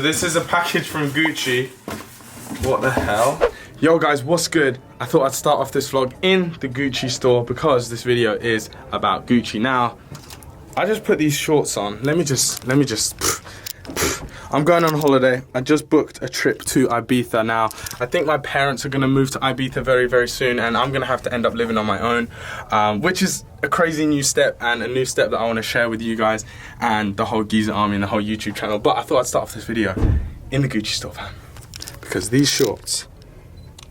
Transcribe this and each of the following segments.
this is a package from Gucci. What the hell? Yo guys, what's good? I thought I'd start off this vlog in the Gucci store because this video is about Gucci. Now, I just put these shorts on. Let me just. I'm going on holiday. I just booked a trip to Ibiza. Now, I think my parents are gonna move to Ibiza very, very soon, and I'm gonna have to end up living on my own, which is a crazy new step and a new step that I wanna share with you guys and the whole Geezer Army and the whole YouTube channel. But I thought I'd start off this video in the Gucci store, fam, because these shorts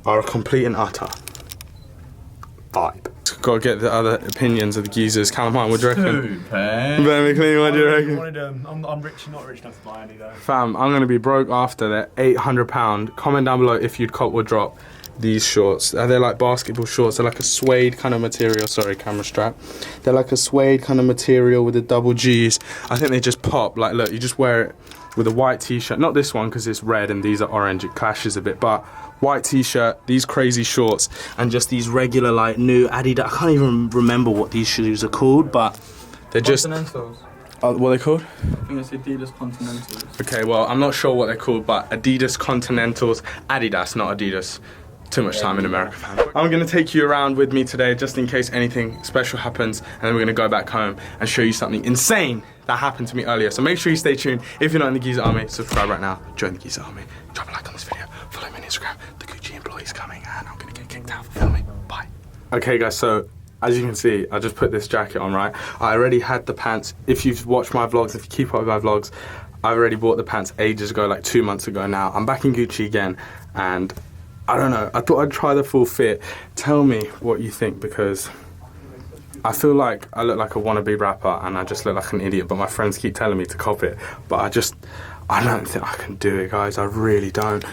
are a complete and utter vibe. Gotta get the other opinions of the geezers. Calamine, what do you reckon? Very clean, what do you reckon? I'm rich, not rich enough to buy any though. Fam, I'm gonna be broke after. They're £800. Comment down below if you'd cop or drop these shorts. They're like basketball shorts. They're like a suede kind of material. Sorry, camera strap. They're like a suede kind of material with the double G's. I think they just pop. Like, look, you just wear it with a white t-shirt. Not this one because it's red and these are orange. It clashes a bit, but white t-shirt, these crazy shorts, and just these regular like new Adidas. I can't even remember what these shoes are called, but they're just Continentals. what are they called? I think it's Adidas Continentals. Okay, well, I'm not sure what they're called, but Adidas Continentals. Adidas, not Adidas. Too much time in America, fam. I'm gonna take you around with me today just in case anything special happens, and then we're gonna go back home and show you something insane that happened to me earlier. So make sure you stay tuned. If you're not in the Geezer Army, subscribe right now, join the Geezer Army, drop a like on this video, follow me on Instagram. The Gucci employee's coming and I'm gonna get kicked out for filming. Bye. Okay guys, so as you can see, I just put this jacket on, right? I already had the pants. If you've watched my vlogs, if you keep up with my vlogs, I've already bought the pants ages ago, like 2 months ago now. I'm back in Gucci again, and I don't know, I thought I'd try the full fit. Tell me what you think, because I feel like I look like a wannabe rapper and I just look like an idiot, but my friends keep telling me to cop it. But I don't think I can do it, guys. I really don't.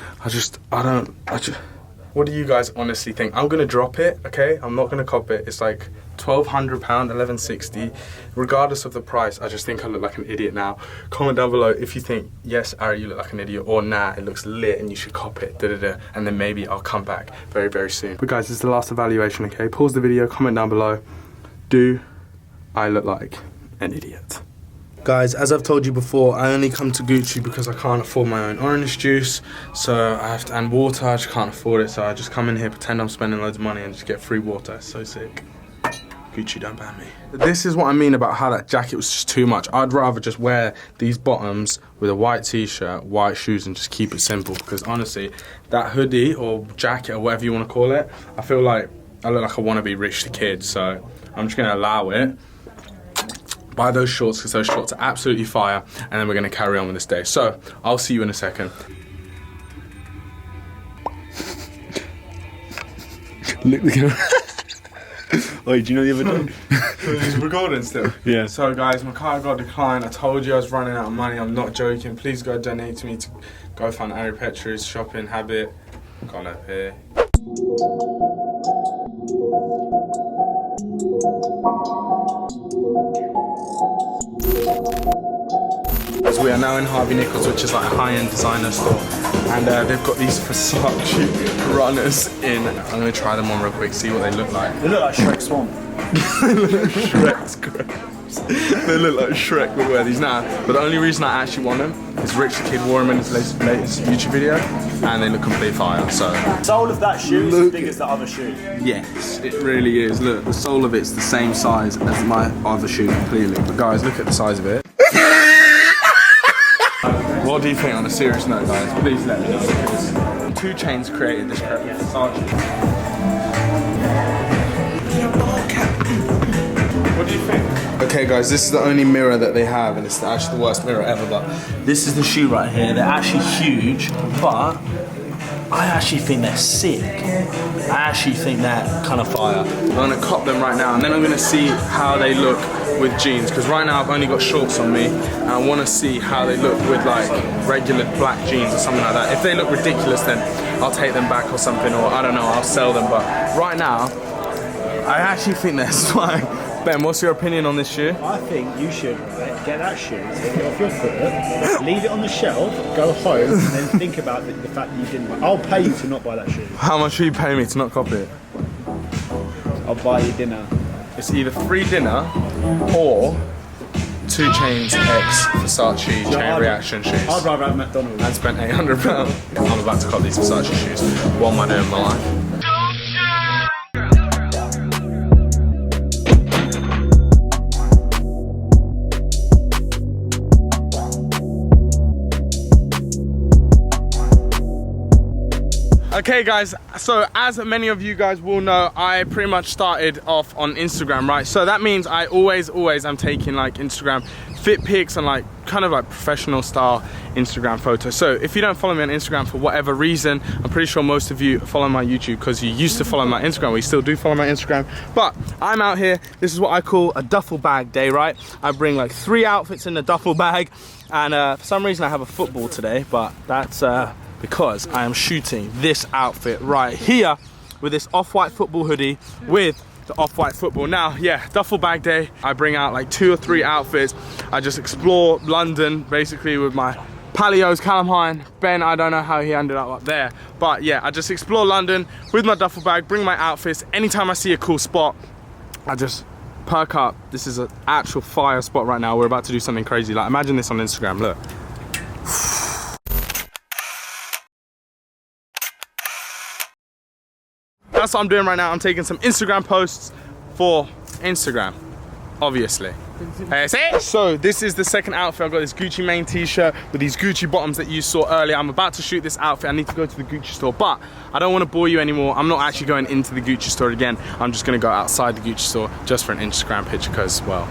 What do you guys honestly think? I'm gonna drop it, okay? I'm not gonna cop it. It's like £1,200, £1,160. Regardless of the price, I just think I look like an idiot now. Comment down below if you think, yes, Ari, you look like an idiot, or nah, it looks lit and you should cop it, and then maybe I'll come back very, very soon. But guys, this is the last evaluation, okay? Pause the video, comment down below. Do I look like an idiot? Guys, as I've told you before, I only come to Gucci because I can't afford my own orange juice, so I have to, and water, I just can't afford it, so I just come in here, pretend I'm spending loads of money and just get free water. It's so sick. Gucci, don't ban me. This is what I mean about how that jacket was just too much. I'd rather just wear these bottoms with a white t-shirt, white shoes, and just keep it simple, because honestly, that hoodie or jacket or whatever you want to call it, I feel like I look like I want to be rich kid, so I'm just going to allow it. Buy those shorts because those shorts are absolutely fire, and then we're going to carry on with this day. So, I'll see you in a second. Look the camera. Wait, do you know the other day? It's recording still? Yeah. So guys, my card got declined. I told you I was running out of money. I'm not joking. Please go donate to me to go find Ari Petrus shopping habit. Gone up here. So we are now in Harvey Nichols, which is like a high-end designer store, and they've got these Versace runners in. I'm gonna try them on real quick, see what they look like. They look like Shrek Swamp. They look like Shrek's gross. They look like Shrek would wear these now. But the only reason I actually want them is Rich the Kid wore them in his latest YouTube video, and they look complete fire. So the sole of that shoe is as big as the other shoe. Yes, it really is. Look, the sole of it's the same size as my other shoe completely. But guys, look at the size of it. What do you think on a serious note, guys? Please let me know. 2 Chainz created this crap. Versace. What do you think? Okay guys, this is the only mirror that they have, and it's actually the worst mirror ever, but this is the shoe right here. They're actually huge, but I actually think they're sick. I actually think they're kind of fire. I'm gonna cop them right now, and then I'm gonna see how they look with jeans, because right now I've only got shorts on me, and I wanna see how they look with like regular black jeans or something like that. If they look ridiculous, then I'll take them back or something, or I don't know, I'll sell them, but right now, I actually think they're swag. Ben, what's your opinion on this shoe? I think you should get that shoe, take it off your foot, leave it on the shelf, go home, and then think about the fact that you didn't buy. I'll pay you to not buy that shoe. How much will you pay me to not copy it? I'll buy you dinner. It's either free dinner or 2 Chains X Versace chain reaction shoes. I'd rather have McDonald's. I spent £800. I'm about to cop these Versace shoes. What am I doing in my life? Okay guys, so as many of you guys will know, I pretty much started off on Instagram, right? So that means I always am taking like Instagram fit pics and like kind of like professional style Instagram photos. So if you don't follow me on Instagram for whatever reason, I'm pretty sure most of you follow my YouTube because you used to follow my Instagram. We still do follow my Instagram, but I'm out here. This is what I call a duffel bag day, right? I bring like 3 outfits in the duffel bag, and for some reason I have a football today, but that's because I am shooting this outfit right here with this off-white football hoodie with the off-white football. Now, yeah, duffel bag day. I bring out like 2 or 3 outfits. I just explore London basically with my palios, Callum Hine, Ben, I don't know how he ended up there. But yeah, I just explore London with my duffel bag, bring my outfits. Anytime I see a cool spot, I just perk up. This is an actual fire spot right now. We're about to do something crazy. Like imagine this on Instagram, look. That's what I'm doing right now. I'm taking some Instagram posts for Instagram, obviously. So this is the second outfit. I've got this Gucci Mane t-shirt with these Gucci bottoms that you saw earlier. I'm about to shoot this outfit. I need to go to the Gucci store, but I don't want to bore you anymore. I'm not actually going into the Gucci store again. I'm just going to go outside the Gucci store just for an Instagram picture because, well,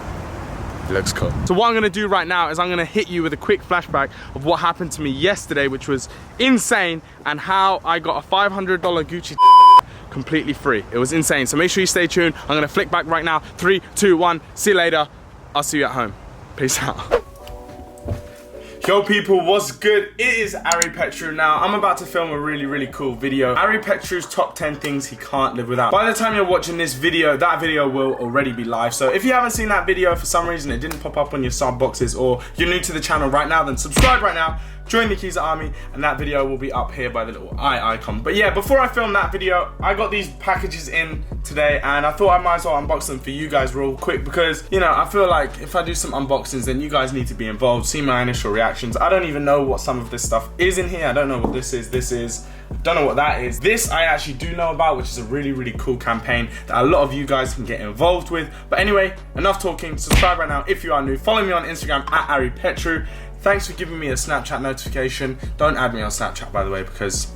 it looks cool. So what I'm going to do right now is I'm going to hit you with a quick flashback of what happened to me yesterday, which was insane, and how I got a $500 Gucci completely free. It was insane. So make sure you stay tuned. I'm gonna flick back right now. 3, 2, 1. See you later. I'll see you at home. Peace out. Yo people, what's good? It is Ari Petru. Now, I'm about to film a really cool video. Ari Petru's top 10 things he can't live without. By the time you're watching this video, that video will already be live. So if you haven't seen that video, for some reason it didn't pop up on your sub boxes, or you're new to the channel right now, then subscribe right now. Join the Keys Army, and that video will be up here by the little eye icon. But yeah, before I film that video, I got these packages in today, and I thought I might as well unbox them for you guys real quick because, you know, I feel like if I do some unboxings, then you guys need to be involved, see my initial reactions. I don't even know what some of this stuff is in here. I don't know what this is. Don't know what that is. This I actually do know about, which is a really cool campaign that a lot of you guys can get involved with. But anyway, enough talking. Subscribe right now if you are new. Follow me on Instagram at Ari Petru. Thanks for giving me a Snapchat notification. Don't add me on Snapchat, by the way, because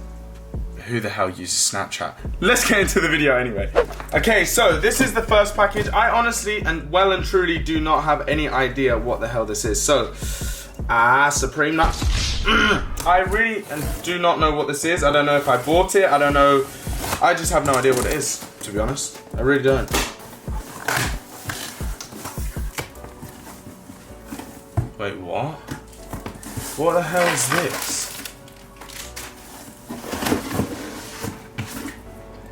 who the hell uses Snapchat? Let's get into the video anyway. Okay, so this is the first package. I honestly and well and truly do not have any idea what the hell this is. So, Supreme Nuts. I really do not know what this is. I don't know if I bought it. I don't know. I just have no idea what it is, to be honest. I really don't. Wait, what? What the hell is this?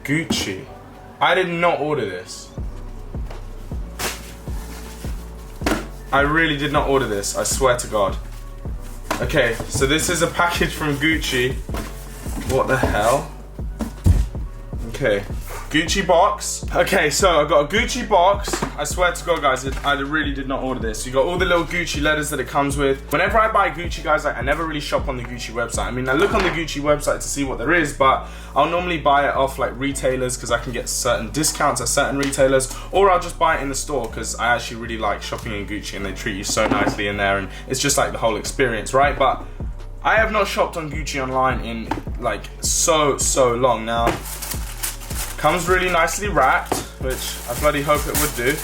Gucci. I did not order this. I really did not order this, I swear to God. Okay, so this is a package from Gucci. What the hell? Okay, Gucci box. Okay, so I got a Gucci box. I swear to God, guys, I really did not order this. You got all the little Gucci letters that it comes with. Whenever I buy Gucci, guys, like, I never really shop on the Gucci website. I mean, I look on the Gucci website to see what there is, but I'll normally buy it off like retailers because I can get certain discounts at certain retailers, or I'll just buy it in the store because I actually really like shopping in Gucci and they treat you so nicely in there, and it's just like the whole experience, right? But I have not shopped on Gucci online in like so long now. Comes really nicely wrapped, which I bloody hope it would do.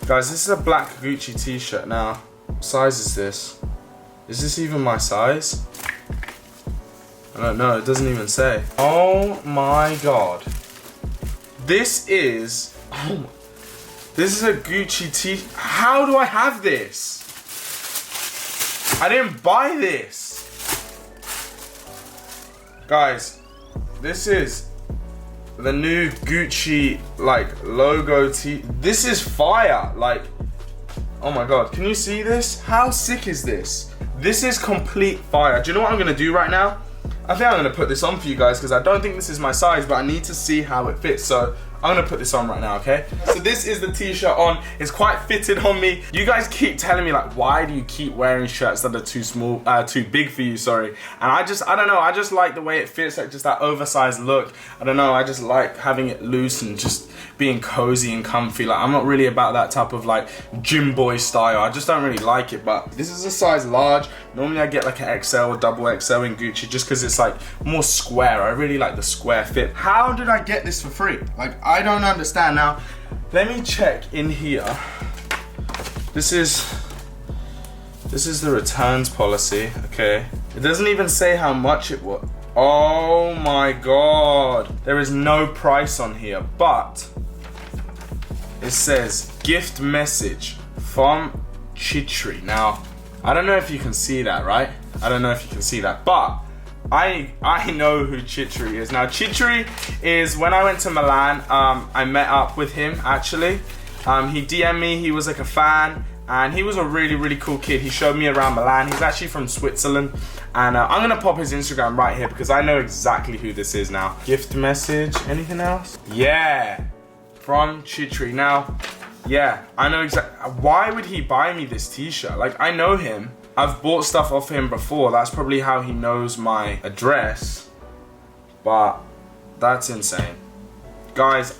Guys, this is a black Gucci t-shirt now. What size is this? Is this even my size? I don't know, it doesn't even say. Oh my God. This is a Gucci t. How do I have this? I didn't buy this. Guys, this is the new Gucci like logo tee. This is fire. Like, oh my God, can you see this? How sick is this? This is complete fire. Do you know what I'm gonna do right now? I think I'm gonna put this on for you guys because I don't think this is my size, but I need to see how it fits. So I'm gonna put this on right now, okay? So this is the t-shirt on. It's quite fitted on me. You guys keep telling me like, why do you keep wearing shirts that are too big for you, sorry. And I don't know, I just like the way it fits, like just that oversized look. I don't know, I just like having it loose and just being cozy and comfy. Like, I'm not really about that type of like gym boy style. I just don't really like it, but this is a size large. Normally I get like an XL or double XL in Gucci just because it's like more square. I really like the square fit. How did I get this for free? Like, I don't understand. Now, let me check in here. This is the returns policy, okay? It doesn't even say how much it was. Oh my God. There is no price on here, but it says gift message from Chitri. Now, I don't know if you can see that, right? I don't know if you can see that, but I know who Chitri is. Now, Chitri is, when I went to Milan, I met up with him, actually. He DM'd me, he was like a fan, and he was a really, really cool kid. He showed me around Milan. He's actually from Switzerland, and I'm gonna pop his Instagram right here because I know exactly who this is now. Gift message, anything else? Yeah, from Chitri. Now, yeah, I know exactly. Why would he buy me this t-shirt? Like, I know him. I've bought stuff off him before. That's probably how he knows my address. But that's insane. Guys,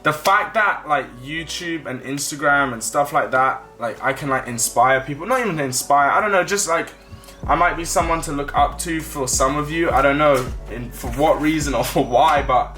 the fact that like YouTube and Instagram and stuff like that, like I can like inspire people. Not even inspire, I don't know, just like I might be someone to look up to for some of you. I don't know for what reason or for why, but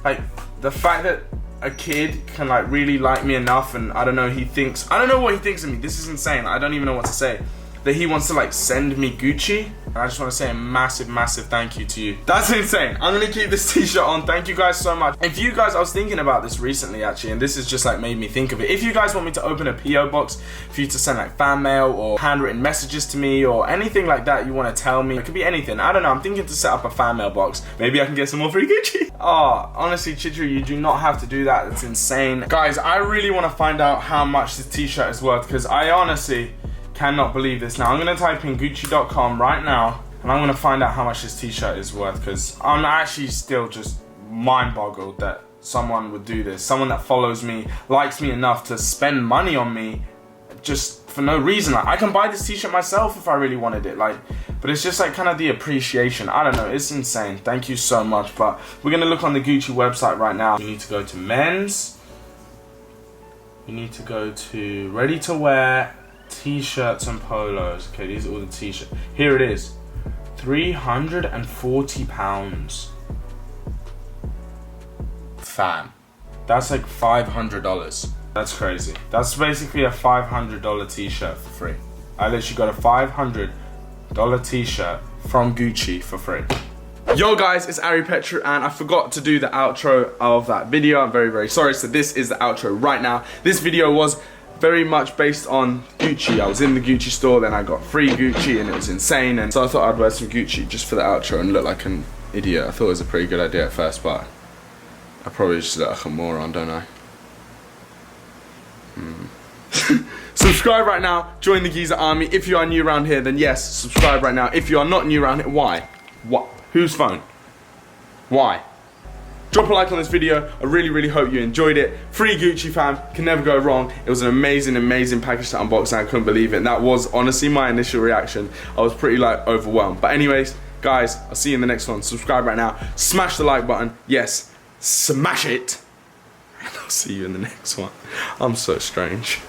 like the fact that a kid can like really like me enough, and I don't know, I don't know what he thinks of me. This is insane. I don't even know what to say. That he wants to like send me Gucci, and I just want to say a massive, massive thank you to you. That's insane. I'm gonna keep this t-shirt on. Thank you guys so much. If you guys, I was thinking about this recently actually, and this has just like made me think of it. If you guys want me to open a PO box for you to send like fan mail or handwritten messages to me or anything like that you want to tell me, it could be anything. I don't know, I'm thinking to set up a fan mail box. Maybe I can get some more free Gucci. Oh, honestly, Chitri, you do not have to do that. It's insane. Guys, I really want to find out how much this t-shirt is worth, because I honestly cannot believe this. Now I'm gonna type in Gucci.com right now, and I'm gonna find out how much this t-shirt is worth, because I'm actually still just mind boggled that someone would do this. Someone that follows me, likes me enough to spend money on me just for no reason. Like, I can buy this t-shirt myself if I really wanted it, like, but it's just like kind of the appreciation. I don't know, it's insane. Thank you so much. But we're gonna look on the Gucci website right now. We need to go to men's. We need to go to ready to wear t-shirts and polos. Okay, these are all the t-shirts. Here it is, £340. Fam, that's like $500. That's crazy. That's basically a $500 t-shirt for free. I literally got a $500 t-shirt from Gucci for free. Yo guys, it's Ari Petru, and I forgot to do the outro of that video. I'm very, very sorry. So this is the outro right now. This video was very much based on Gucci. I was in the Gucci store, then I got free Gucci, and it was insane. And so I thought I'd wear some Gucci just for the outro and look like an idiot. I thought it was a pretty good idea at first, but I probably just look like a moron, don't I? Subscribe right now, join the Geezer army. If you are new around here, then yes, subscribe right now. If you are not new around here, why? What? Whose phone? Why? Drop a like on this video. I really, really hope you enjoyed it. Free Gucci, fam. Can never go wrong. It was an amazing, amazing package to unbox, and I couldn't believe it. And that was honestly my initial reaction. I was pretty like overwhelmed. But anyways, guys, I'll see you in the next one. Subscribe right now. Smash the like button. Yes, smash it. And I'll see you in the next one. I'm so strange.